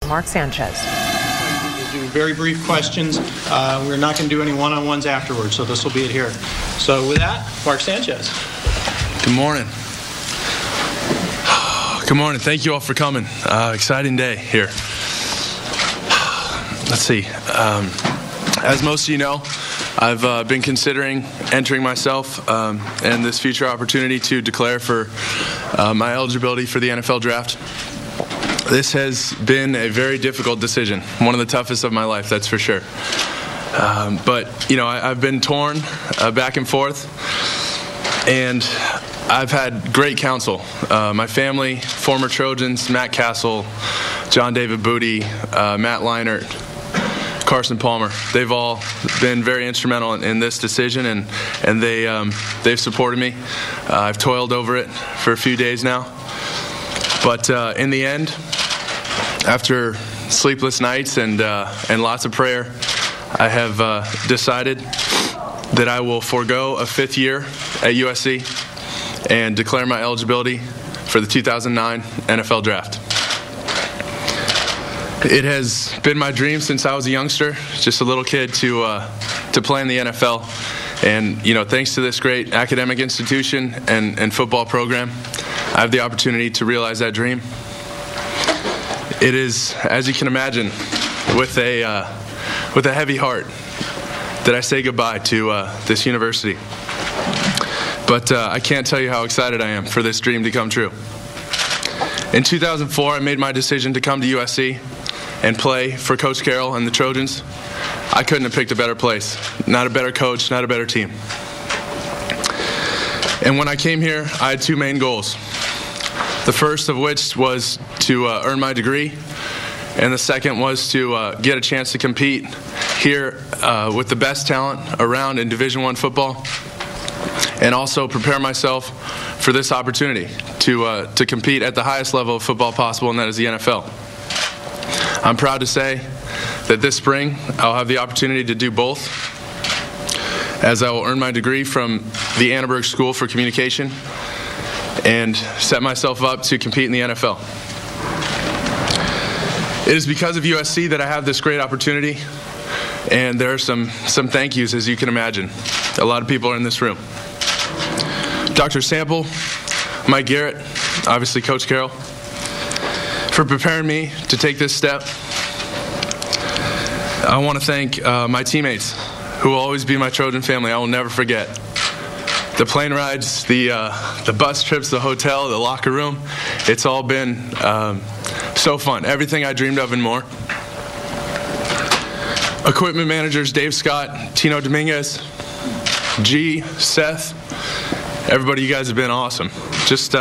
Mark Sanchez. We'll do very brief questions. We're not going to do any one-on-ones afterwards, so this will be it here. So with that, Mark Sanchez. Good morning. Good morning. Thank you all for coming. Exciting day here. Let's see. As most of you know, I've been considering entering myself and this future opportunity to declare for my eligibility for the NFL draft. This has been a very difficult decision, one of the toughest of my life, that's for sure. But, you know, I've been torn back and forth, and I've had great counsel. My family, former Trojans, Matt Castle, John David Booty, Matt Leinart, Carson Palmer. They've all been very instrumental in this decision, and they've supported me. I've toiled over it for a few days now. But in the end, after sleepless nights and lots of prayer, I have decided that I will forego a fifth year at USC and declare my eligibility for the 2009 NFL Draft. It has been my dream since I was a youngster, just a little kid, to play in the NFL. And, you know, thanks to this great academic institution and football program, I have the opportunity to realize that dream. It is, as you can imagine, with a heavy heart that I say goodbye to this university. But I can't tell you how excited I am for this dream to come true. In 2004, I made my decision to come to USC and play for Coach Carroll and the Trojans. I couldn't have picked a better place, not a better coach, not a better team. And when I came here, I had two main goals. The first of which was to earn my degree, and the second was to get a chance to compete here with the best talent around in Division I football, and also prepare myself for this opportunity to compete at the highest level of football possible, and that is the NFL. I'm proud to say that this spring I'll have the opportunity to do both, as I will earn my degree from the Annenberg School for Communication and set myself up to compete in the NFL. It is because of USC that I have this great opportunity, and there are some thank yous, as you can imagine. A lot of people are in this room. Dr. Sample, Mike Garrett, obviously Coach Carroll, for preparing me to take this step. I want to thank my teammates, who will always be my Trojan family. I will never forget. The plane rides, the bus trips, the hotel, the locker room, it's all been so fun. Everything I dreamed of and more. Equipment managers Dave Scott, Tino Dominguez, G, Seth, everybody, you guys have been awesome. Just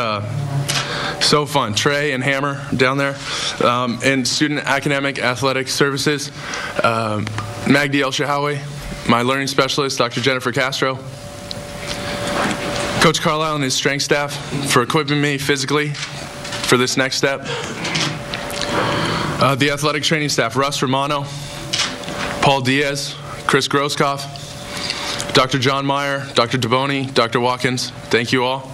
so fun. Trey and Hammer down there. And Student Academic Athletic Services, Magdi El-Shahawi, my learning specialist, Dr. Jennifer Castro, Coach Carlisle and his strength staff for equipping me physically for this next step. The athletic training staff, Russ Romano, Paul Diaz, Chris Groskopf, Dr. John Meyer, Dr. DeBoni, Dr. Watkins, thank you all.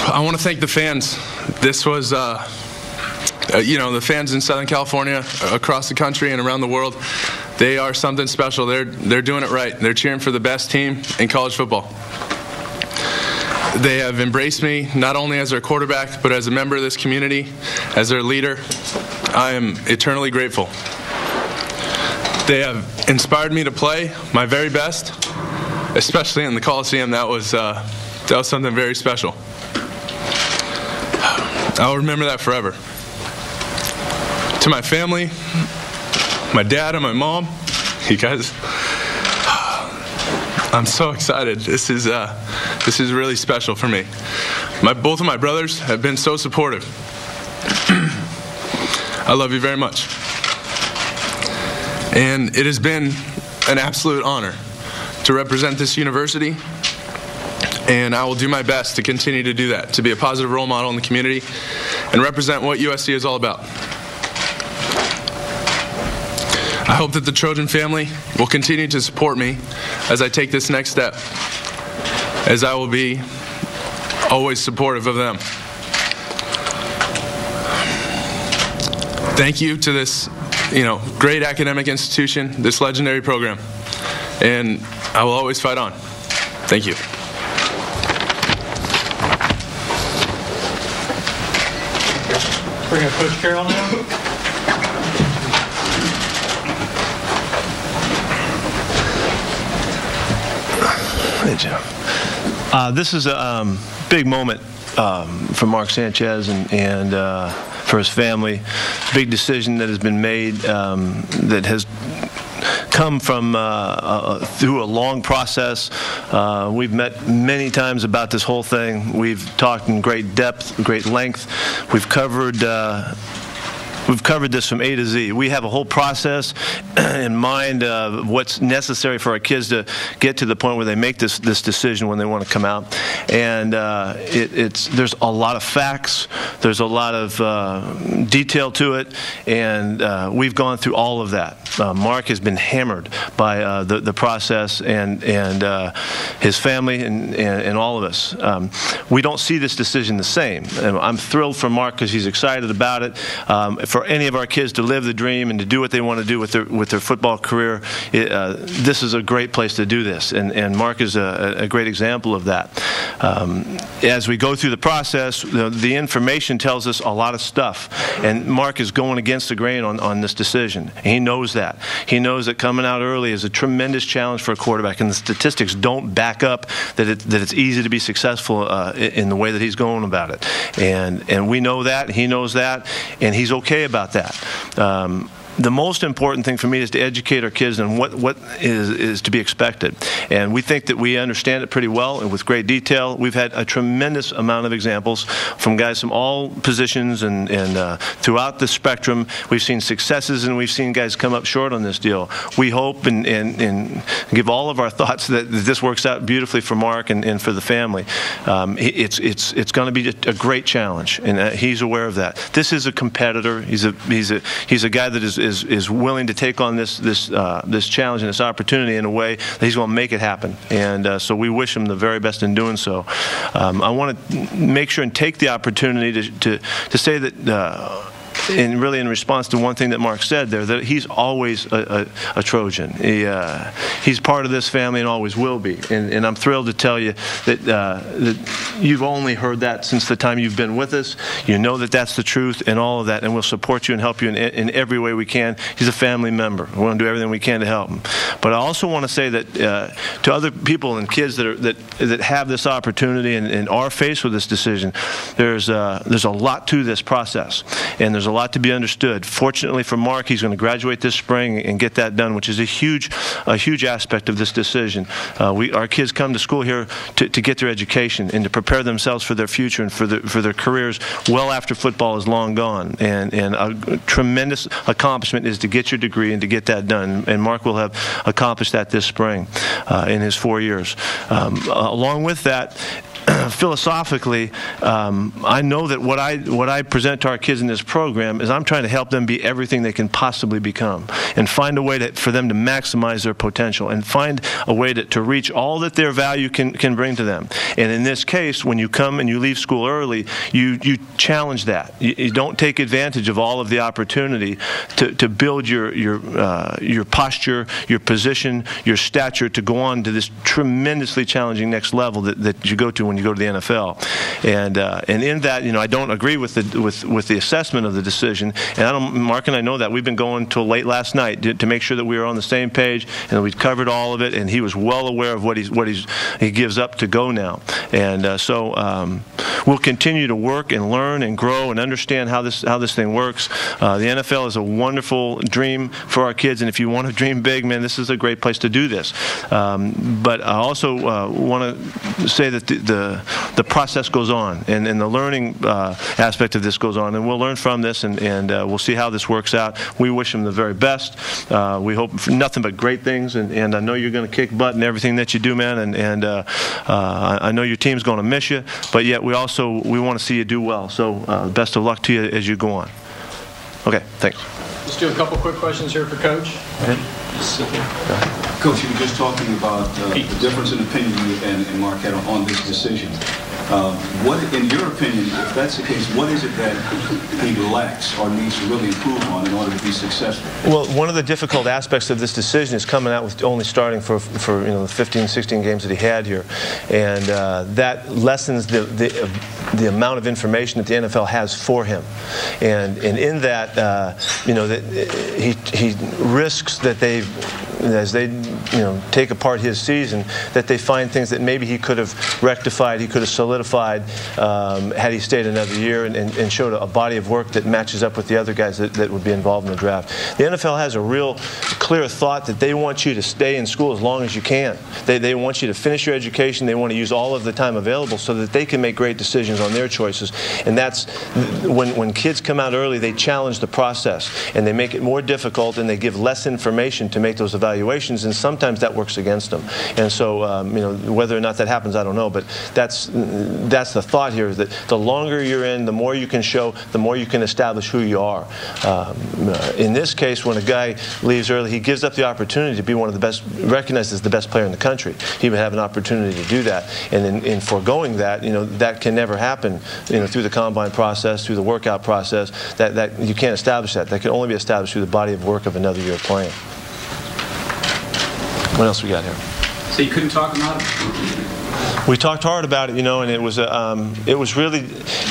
I want to thank the fans. This was, you know, the fans in Southern California, across the country and around the world. They are something special. They're doing it right. They're cheering for the best team in college football. They have embraced me not only as their quarterback, but as a member of this community, as their leader. I am eternally grateful. They have inspired me to play my very best, especially in the Coliseum. That was something very special. I'll remember that forever. To my family, my dad and my mom, you guys, I'm so excited. This is really special for me. Both of my brothers have been so supportive. I love you very much. And it has been an absolute honor to represent this university, and I will do my best to continue to do that, to be a positive role model in the community and represent what USC is all about. I hope that the Trojan family will continue to support me as I take this next step, as I will be always supportive of them. thank you to this, great academic institution, this legendary program, and I will always fight on. Thank you. Bring up Coach Carroll now. Hey, Jim. This is a big moment for Mark Sanchez and for his family. Big decision that has been made that has come from through a long process. We've met many times about this whole thing. We've talked in great depth, great length. We've covered this from A to Z. We have a whole process in mind of what's necessary for our kids to get to the point where they make this decision when they want to come out. And there's a lot of facts. There's a lot of detail to it. And we've gone through all of that. Mark has been hammered by the process and his family and all of us. We don't see this decision the same. And I'm thrilled for Mark because he's excited about it. For any of our kids to live the dream and to do what they want to do with their football career, this is a great place to do this. And Mark is a great example of that. As we go through the process, the information tells us a lot of stuff. And Mark is going against the grain on this decision. He knows that. He knows that coming out early is a tremendous challenge for a quarterback, and the statistics don't back up that it's easy to be successful in the way that he's going about it. And we know that, he knows that, and he's okay about that. The most important thing for me is to educate our kids on what is to be expected. And we think that we understand it pretty well and with great detail. We've had a tremendous amount of examples from guys from all positions and throughout the spectrum. We've seen successes and we've seen guys come up short on this deal. We hope and give all of our thoughts that this works out beautifully for Mark and for the family. It's going to be a great challenge, and he's aware of that. This is a competitor. He's a guy that is willing to take on this challenge and this opportunity in a way that he's going to make it happen. And so we wish him the very best in doing so. I want to make sure and take the opportunity to say that and really in response to one thing that Mark said there, that he's always a Trojan. He's part of this family and always will be. And I'm thrilled to tell you that you've only heard that since the time you've been with us. You know that that's the truth and all of that, and we'll support you and help you in every way we can. He's a family member. We want to do everything we can to help him. But I also want to say that to other people and kids that have this opportunity and are faced with this decision, there's a lot to this process, and there's a lot to be understood. Fortunately for Mark, he's going to graduate this spring and get that done, which is a huge aspect of this decision. Our kids come to school here to get their education and to prepare themselves for their future and for their careers well after football is long gone. And a tremendous accomplishment is to get your degree and to get that done. And Mark will have accomplished that this spring in his 4 years. Along with that, philosophically, I know that what I present to our kids in this program is I'm trying to help them be everything they can possibly become and find a way for them to maximize their potential and find a way to reach all that their value can bring to them. And in this case, when you come and you leave school early, you challenge that. You don't take advantage of all of the opportunity to build your posture, your position, your stature to go on to this tremendously challenging next level that you go to when you go to the NFL. And in that, I don't agree with the assessment of the decision. And Mark and I know that. We've been going till late last night to make sure that we were on the same page and we'd covered all of it. And he was well aware of what he gives up to go now. And so we'll continue to work and learn and grow and understand how this thing works. The NFL is a wonderful dream for our kids, and if you want to dream big, man, this is a great place to do this. But I also want to say that the process goes on, and the learning aspect of this goes on, and we'll learn from this, and we'll see how this works out. We wish him the very best. We hope for nothing but great things, and I know you're going to kick butt in everything that you do, man, and I know your team's going to miss you, but yet we want to see you do well. So best of luck to you as you go on. Okay, thanks. Let's do a couple quick questions here for Coach. Coach, you were just talking about the difference in opinion you and Mark had on this decision. What, in your opinion, if that's the case, what is it that he lacks or needs to really improve on in order to be successful? Well, one of the difficult aspects of this decision is coming out with only starting for the 15, 16 games that he had here, and that lessens the amount of information that the NFL has for him, and in that that he risks that as they take apart his season, that they find things that maybe he could have rectified, he could have solidified had he stayed another year and showed a body of work that matches up with the other guys that would be involved in the draft. The NFL has a real clear thought that they want you to stay in school as long as you can. They want you to finish your education. They want to use all of the time available so that they can make great decisions on their choices. And that's when kids come out early, they challenge the process and they make it more difficult and they give less information to make those evaluations, and sometimes that works against them. And so whether or not that happens, I don't know, but that's the thought here, that the longer you're in, the more you can show, the more you can establish who you are. In this case, when a guy leaves early, he gives up the opportunity to be one of the best, recognized as the best player in the country. He would have an opportunity to do that, and in foregoing that, that can never happen, through the combine process, through the workout process. That you can't establish that. That can only be established through the body of work of another year playing. What else we got here? So you couldn't talk about it? We talked hard about it, and it was really,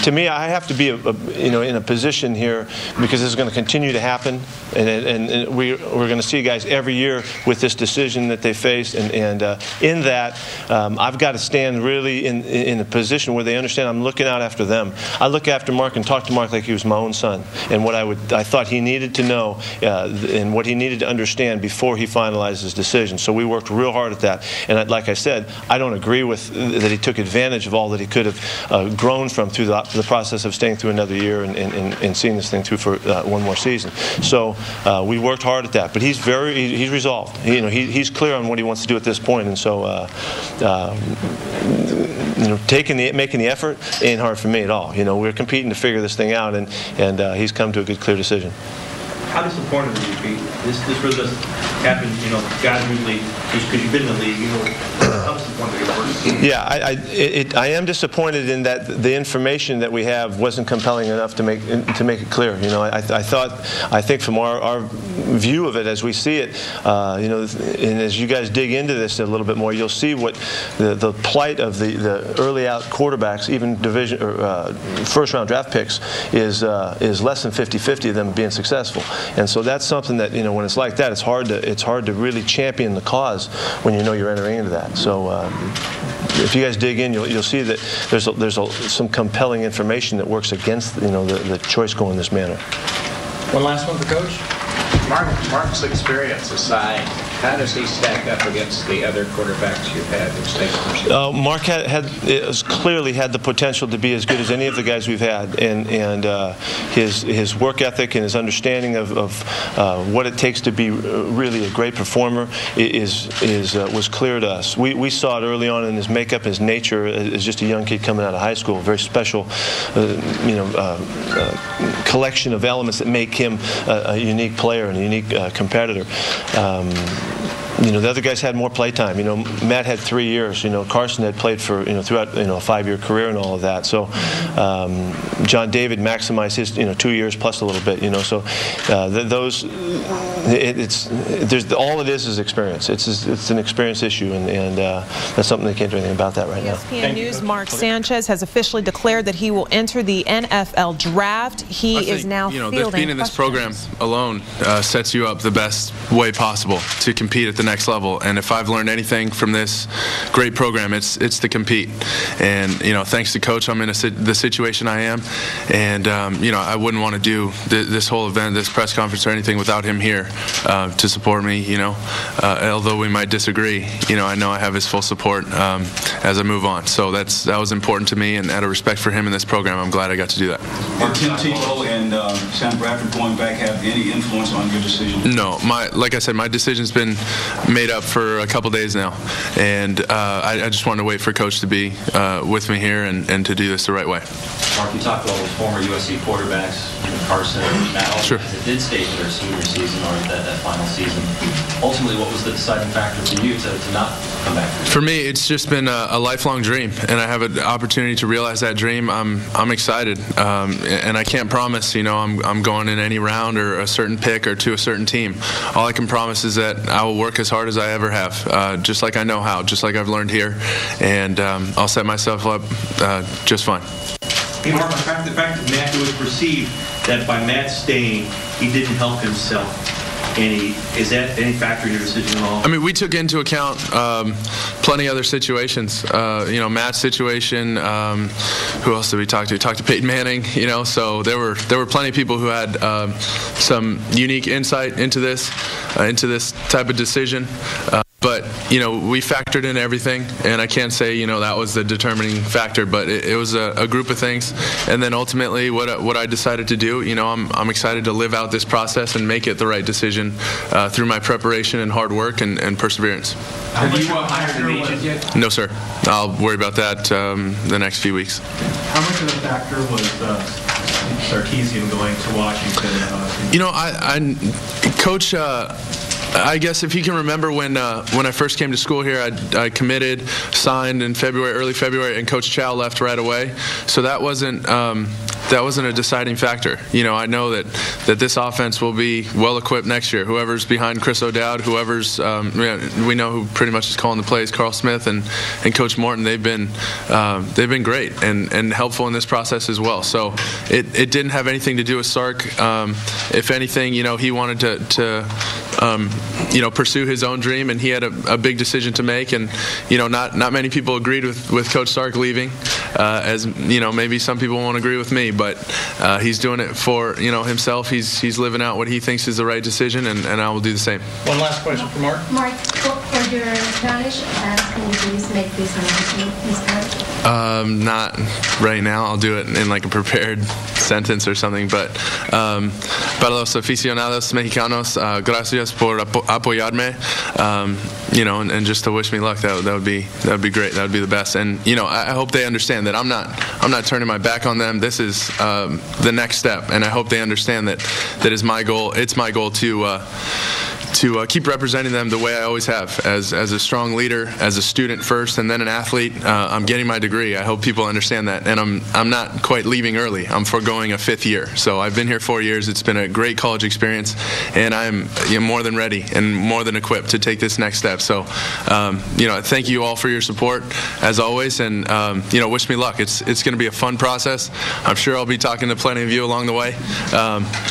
to me, I have to be in a position here because this is going to continue to happen, and we're going to see guys every year with this decision that they face, and in that, I've got to stand really in a position where they understand I'm looking out after them. I look after Mark and talk to Mark like he was my own son, and what I thought he needed to know and what he needed to understand before he finalized his decision. So we worked real hard at that, and like I said, I don't agree with that he took advantage of all that he could have grown from through the process of staying through another year and seeing this thing through for one more season. So we worked hard at that, but he's resolved. He's clear on what he wants to do at this point, and so making the effort ain't hard for me at all. We're competing to figure this thing out, and he's come to a good, clear decision. How disappointed would you be? This really doesn't happen, guys usually, just because you've been in the league, how disappointed you are? Yeah, I am disappointed in that the information that we have wasn't compelling enough to make it clear. I think from our view of it as we see it, and as you guys dig into this a little bit more, you'll see what the plight of the early out quarterbacks, even division or first round draft picks, is less than 50-50 of them being successful. And so that's something that when it's like that, it's hard to really champion the cause when you're entering into that. So if you guys dig in, you'll see that there's some compelling information that works against the choice going this manner. One last one for Coach. Mark's experience aside, how does he stack up against the other quarterbacks you've had in state? Mark has clearly had the potential to be as good as any of the guys we've had, and his work ethic and his understanding of what it takes to be really a great performer was clear to us. We saw it early on in his makeup, his nature as just a young kid coming out of high school, a very special collection of elements that make him a unique player and a unique competitor. The other guys had more play time. Matt had 3 years. Carson had played for throughout a 5-year career and all of that. So John David maximized his 2 years plus a little bit. So there's all it is experience. It's an experience issue, and that's something they can't do anything about that right now. ESPN News' Mark Sanchez has officially declared that he will enter the NFL draft. He is now fielding being in this program alone sets you up the best way possible to compete at the next level. And if I've learned anything from this great program, it's to compete. And thanks to Coach, I'm in the situation I am. And I wouldn't want to do this whole event, this press conference, or anything without him here to support me. Although we might disagree, I know I have his full support as I move on. So that was important to me, and out of respect for him in this program, I'm glad I got to do that. Did Tim Tebow and Sam Bradford going back have any influence on your decision? No, like I said, my decision's been made up for a couple days now, and I just wanted to wait for Coach to be with me here and to do this the right way. Mark, you talked to all those former USC quarterbacks. Carson and Matt, all Sure. the guys that did stay for their senior season or that final season. Ultimately, what was the deciding factor for you to not come back? For me, it's just been a lifelong dream, and I have an opportunity to realize that dream. I'm excited, and I can't promise, I'm going in any round or a certain pick or to a certain team. All I can promise is that I will work as hard as I ever have, just like I know how, just like I've learned here, and I'll set myself up just fine. Hey, Mark, the fact that Matt, it was perceived that by Matt staying, he didn't help himself. Is that any factor in your decision at all? I mean, we took into account plenty other situations. Matt's situation. Who else did we talk to? We talked to Peyton Manning. So there were plenty of people who had some unique insight into this type of decision. But, we factored in everything, and I can't say, that was the determining factor, but it was a group of things. And then ultimately what I decided to do, I'm excited to live out this process and make it the right decision through my preparation and hard work and perseverance. Have you hired an agent yet? No, sir. I'll worry about that the next few weeks. How much of a factor was Sarkisian going to Washington? Coach... I guess if you can remember when I first came to school here, I committed, signed in early February, and Coach Chow left right away. So that wasn't a deciding factor. I know that this offense will be well equipped next year. Whoever's behind Chris O'Dowd, whoever's we know who pretty much is calling the plays, Carl Smith and Coach Morton. They've been great and helpful in this process as well. So it didn't have anything to do with Sark. If anything, he wanted to pursue his own dream, and he had a big decision to make. And not many people agreed with Coach Sark leaving, as maybe some people won't agree with me. But he's doing it for himself. He's living out what he thinks is the right decision, and I will do the same. One last question for Mark. Mark, for your Spanish, can you please make this announcement? Not right now. I'll do it in like a prepared sentence or something. But para los aficionados mexicanos, gracias por apoyarme. And just to wish me luck. That would be great. That would be the best. And I hope they understand that I'm not turning my back on them. This is the next step, and I hope they understand that is my goal. It's my goal to keep representing them the way I always have, as a strong leader, as a student first, and then an athlete. I'm getting my degree. I hope people understand that, and I'm not quite leaving early. I'm foregoing a 5th year. So I've been here 4 years. It's been a great college experience, and I'm more than ready and more than equipped to take this next step. So, thank you all for your support as always, and wish me luck. It's going to be a fun process. I'm sure I'll be talking to plenty of you along the way.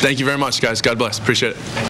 Thank you very much, guys. God bless. Appreciate it.